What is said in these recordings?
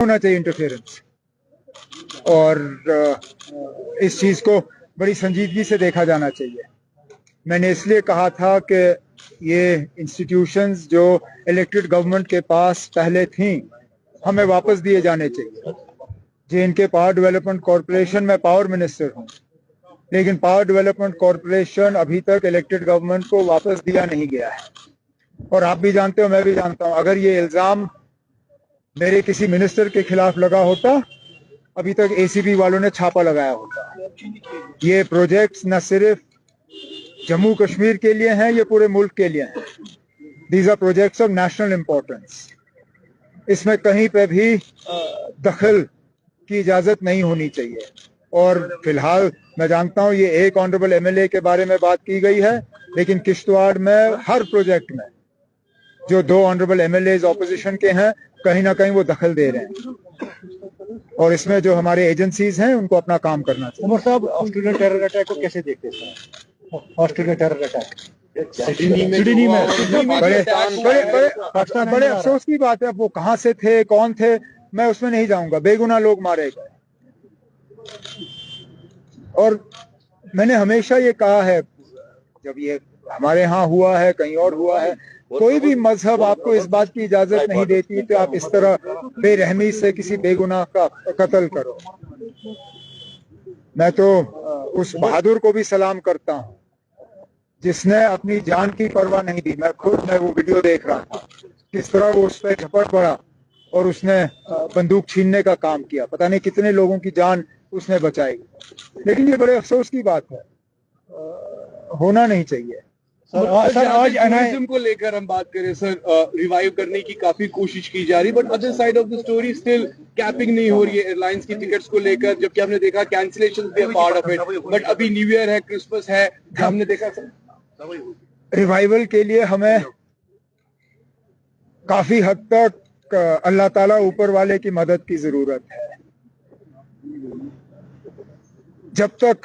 होना चाहिए इंटरफेरेंस, और इस चीज को बड़ी संजीदगी से देखा जाना चाहिए। मैंने इसलिए कहा था कि ये इंस्टीट्यूशंस जो इलेक्टेड गवर्नमेंट के पास पहले थी हमें वापस दिए जाने चाहिए। जे&के पावर डेवलपमेंट कॉरपोरेशन में पावर मिनिस्टर हूँ, लेकिन पावर डेवलपमेंट कॉरपोरेशन अभी तक इलेक्टेड गवर्नमेंट को वापस दिया नहीं गया है। और आप भी जानते हो, मैं भी जानता हूँ, अगर ये इल्जाम मेरे किसी मिनिस्टर के खिलाफ लगा होता, अभी तक एसीबी वालों ने छापा लगाया होता। ये प्रोजेक्ट्स न सिर्फ जम्मू कश्मीर के लिए हैं, ये पूरे मुल्क के लिए हैं। These are projects of national importance. इसमें कहीं पे भी दखल की इजाजत नहीं होनी चाहिए। और फिलहाल मैं जानता हूं ये एक ऑनरेबल एमएलए के बारे में बात की गई है, लेकिन किश्तवाड़ में हर प्रोजेक्ट में जो 2 ऑनरेबल एमएलए ऑपोजिशन के हैं, कहीं ना कहीं वो दखल दे रहे हैं। और इसमें जो हमारे एजेंसीज हैं उनको अपना काम करना चाहिए। उमर साहब, ऑस्ट्रेलियन टेरर अटैक को कैसे देखते हैं? ऑस्ट्रेलियन टेरर अटैक सिडनी में बड़े अफसोस की बात है। वो कहां से थे, कौन थे, मैं उसमें नहीं जाऊंगा। बेगुनाह लोग मारे गए। और मैंने हमेशा ये कहा है, जब ये हमारे यहाँ हुआ है, कहीं और हुआ है, कोई भी मजहब आपको इस बात की इजाजत नहीं देती कि आप इस तरह बेरहमी से किसी बेगुनाह का कत्ल करो। मैं तो उस बहादुर को भी सलाम करता हूँ जिसने अपनी जान की परवाह नहीं दी। मैं वो वीडियो देख रहा था, किस तरह वो उस पर झपट पड़ा और उसने बंदूक छीनने का काम किया। पता नहीं कितने लोगों की जान उसने बचाई। लेकिन ये बड़े अफसोस की बात है, होना नहीं चाहिए। सर आज टूरिज्म को लेकर हम बात करें सर, रिवाइव करने की काफी कोशिश की जा रही है, but other side of the story still capping नहीं हो रही है एयरलाइंस की टिकट्स को लेकर, जबकि हमने देखा कैंसिलेशन भी पार्ट ऑफ इट। बट अभी न्यू ईयर है, क्रिसमस है, हमने देखा रिवाइवल के लिए हमें काफी हद तक अल्लाह ताला ऊपर वाले की मदद की जरूरत है। जब तक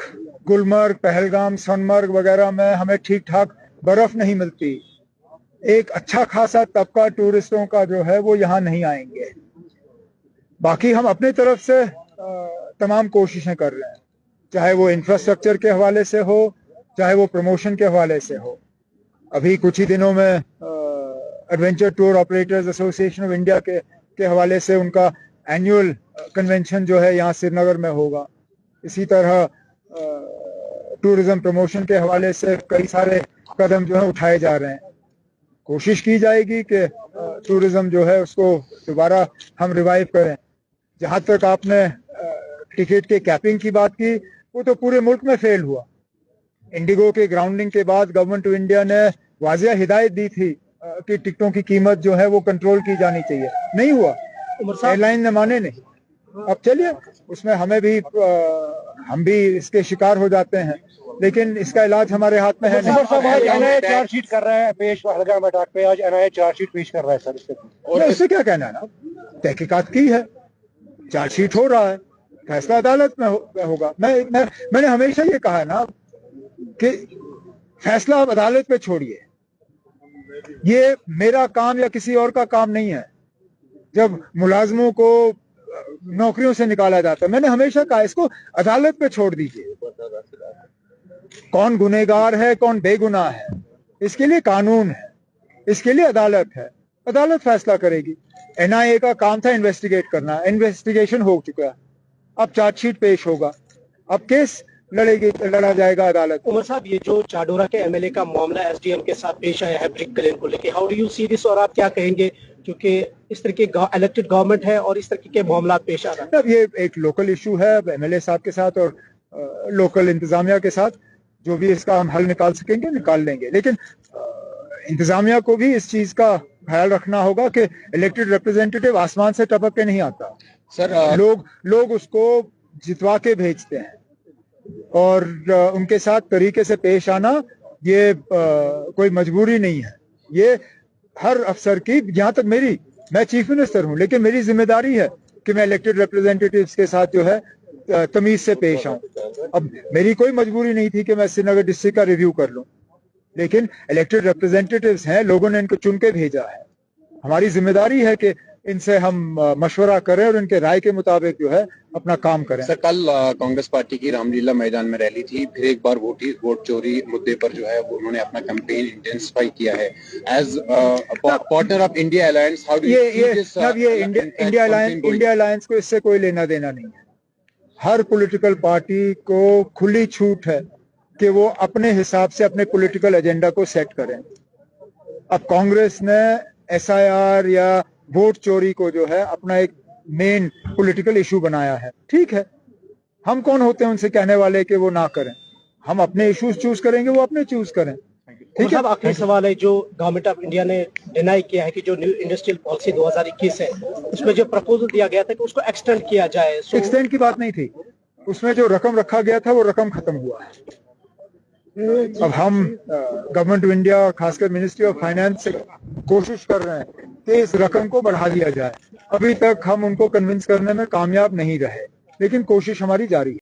गुलमर्ग, पहलगाम, सोनमर्ग वगैरह में हमें ठीक ठाक बर्फ नहीं मिलती, एक अच्छा खासा तबका टूरिस्टों का जो है वो यहाँ नहीं आएंगे। बाकी हम अपने तरफ से तमाम कोशिशें कर रहे हैं, चाहे वो इंफ्रास्ट्रक्चर के हवाले से हो, चाहे वो प्रमोशन के हवाले से हो। अभी कुछ ही दिनों में adventure tour operators association of India के हवाले से उनका एनुअल कन्वेंशन जो है यहाँ श्रीनगर में होगा। इसी तरह टूरिज्म प्रमोशन के हवाले से कई सारे कदम जो है उठाए जा रहे हैं। कोशिश की जाएगी कि टूरिज्म जो है उसको दोबारा हम रिवाइव करें। जहाँ तक आपने टिकट के कैपिंग की बात की, वो तो पूरे मुल्क में फेल हुआ। इंडिगो के ग्राउंडिंग के बाद गवर्नमेंट ऑफ इंडिया ने वाजिया हिदायत दी थी कि टिकटों की कीमत जो है वो कंट्रोल की जानी चाहिए, नहीं हुआ। एयरलाइन ने माने नहीं। अब चलिए, उसमें हम भी इसके शिकार हो जाते हैं, लेकिन इसका इलाज हमारे हाथ में है नहीं। आज एनआईए चार्जशीट कर रहा है पेश, पहलगाम अटैक पे आज एनआईए चार्जशीट पेश कर रहा है सर। और इससे क्या कहना है ना, तहकीकात की है, चार्जशीट हो रहा है, फैसला अदालत में होगा। मैंने हमेशा ये कहा है ना कि फैसला आप अदालत पे छोड़िए, ये मेरा काम या किसी और का काम नहीं है। जब मुलाजमों को नौकरियों से निकाला जाता है, मैंने हमेशा कहा इसको अदालत पे छोड़ दीजिए। कौन गुनहगार है, कौन बेगुनाह है, इसके लिए कानून है, इसके लिए अदालत है। अदालत फैसला करेगी। एनआईए का काम था इन्वेस्टिगेट करना, इन्वेस्टिगेशन हो चुका, अब चार्जशीट पेश होगा, अब केस लड़ा जाएगा अदालत। उमर साहब, ये जो चाडोरा के एमएलए का मामला एसडीएम के साथ पेश आया है ब्रिक क्लेम को लेकर, how do you see this, और आप क्या कहेंगे? क्योंकि इस तरह के इलेक्टेड गवर्नमेंट है और इस तरह के मामला पेश आ रहा है। अब ये एक लोकल इशू है एमएलए साहब के साथ और लोकल इंतजामिया के साथ। जो भी इसका हम हल निकाल सकेंगे निकाल लेंगे, लेकिन इंतजामिया को भी इस चीज का ख्याल रखना होगा कि इलेक्टेड रिप्रेजेंटेटिव आसमान से टपक के नहीं आता सर। लोग उसको जितवा के भेजते हैं और उनके साथ तरीके से पेश आना ये कोई मजबूरी नहीं है। ये हर अफसर की, यहाँ तक मैं चीफ मिनिस्टर हूँ, लेकिन मेरी जिम्मेदारी है कि मैं इलेक्टेड रिप्रेजेंटेटिव्स के साथ जो है तमीज से पेश आऊं। अब मेरी कोई मजबूरी नहीं थी कि मैं श्रीनगर डिस्ट्रिक्ट का रिव्यू कर लूं, लेकिन इलेक्टेड रिप्रेजेंटेटिव्स हैं, लोगों ने इनको चुन के भेजा है। हमारी जिम्मेदारी है कि इनसे हम मशवरा करें और इनके राय के मुताबिक जो है अपना काम करें। सर कल कांग्रेस पार्टी की रामलीला मैदान में रैली थी, फिर एक बार वोट चोरी मुद्दे पर जो है उन्होंने अपना कैंपेन इंटेंसिफाई किया है। As partner of India alliance, how do you see this? ये इंडिया अलायंस को इससे कोई लेना देना नहीं है। हर पॉलिटिकल पार्टी को खुली छूट है कि वो अपने हिसाब से अपने पॉलिटिकल एजेंडा को सेट करें। अब कांग्रेस ने SIR या वोट चोरी को जो है अपना एक मेन पॉलिटिकल इशू बनाया है। ठीक है, हम कौन होते हैं उनसे कहने वाले कि वो ना करें? हम अपने इश्यूज चूज करेंगे, वो अपने चूज करें। ठीक है। आखिरी सवाल है, जो गवर्नमेंट ऑफ इंडिया ने डिनाई किया है कि जो न्यू इंडस्ट्रियल पॉलिसी 2021 है उसमें जो प्रपोजल दिया गया था कि उसको एक्सटेंड किया जाए। एक्सटेंड की बात नहीं थी, उसमें जो रकम रखा गया था वो रकम खत्म हुआ है। अब हम गवर्नमेंट ऑफ इंडिया, खासकर मिनिस्ट्री ऑफ फाइनेंस से कोशिश कर रहे हैं कि इस रकम को बढ़ा दिया जाए। अभी तक हम उनको कन्विंस करने में कामयाब नहीं रहे, लेकिन कोशिश हमारी जारी है।